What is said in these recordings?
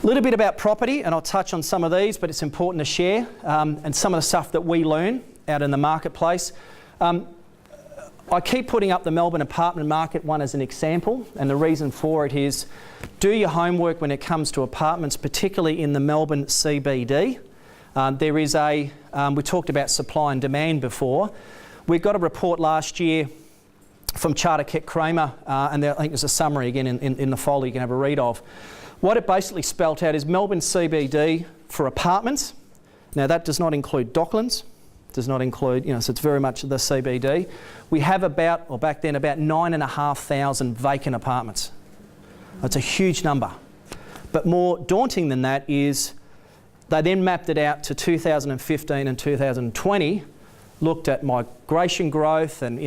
A little bit about property, and I'll touch on some of these, but it's important to share, and some of the stuff that we learn out in the marketplace. I keep putting up the Melbourne apartment market one as an example, and the reason for it is do your homework when it comes to apartments, particularly in the Melbourne CBD. There is we talked about supply and demand before. We got a report last year from Charter Keck Cramer, and I think there's a summary again in the folder you can have a read of. What it basically spelt out is Melbourne CBD for apartments. Now that does not include Docklands, does not include, so it's very much the CBD. We have back then, about 9,500 vacant apartments. That's a huge number. But more daunting than that is they then mapped it out to 2015 and 2020, looked at migration growth and,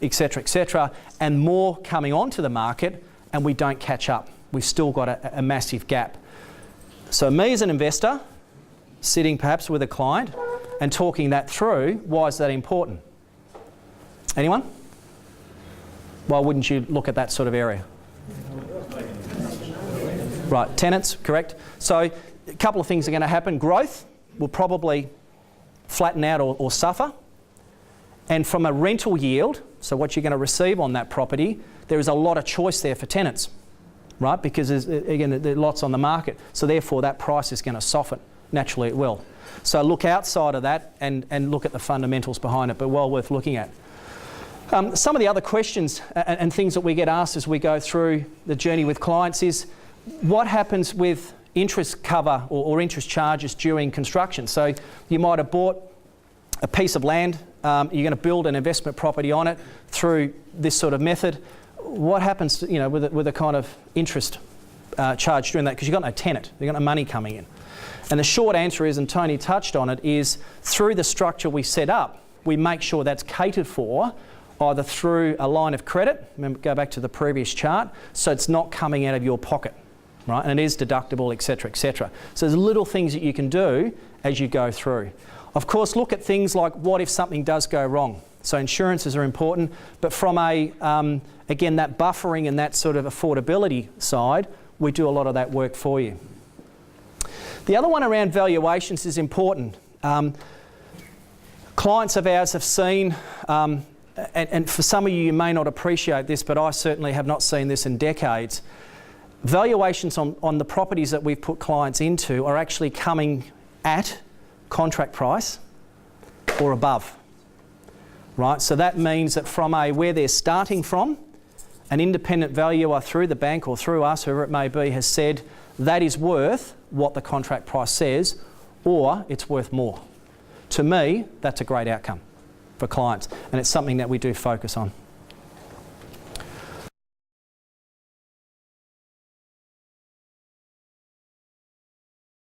et cetera, and more coming onto the market, and we don't catch up. We've still got a massive gap. So me as an investor, sitting perhaps with a client and talking that through, why is that important? Anyone? Why wouldn't you look at that sort of area? Right, tenants, correct. So a couple of things are going to happen. Growth will probably flatten out or suffer. And from a rental yield, so what you're going to receive on that property, there is a lot of choice there for tenants, right? Because again, there are lots on the market. So therefore that price is going to soften. Naturally it will. So look outside of that and look at the fundamentals behind it, but well worth looking at. Some of the other questions and things that we get asked as we go through the journey with clients is what happens with interest cover or interest charges during construction. So you might have bought a piece of land, you're going to build an investment property on it through this sort of method. What happens with a kind of interest charge during that? Because you've got no tenant, you've got no money coming in. And the short answer is, and Tony touched on it, is through the structure we set up, we make sure that's catered for either through a line of credit, remember, go back to the previous chart, so it's not coming out of your pocket, right? And it is deductible, et cetera, et cetera. So there's little things that you can do as you go through. Of course, look at things like what if something does go wrong? So insurances are important, but from again, that buffering and that sort of affordability side, we do a lot of that work for you. The other one around valuations is important. Clients of ours have seen, and for some of you, you may not appreciate this, but I certainly have not seen this in decades. Valuations on the properties that we've put clients into are actually coming at contract price or above, right? So that means that from where they're starting from, an independent valuer through the bank or through us, whoever it may be, has said that is worth what the contract price says, or it's worth more. To me, that's a great outcome for clients, and it's something that we do focus on.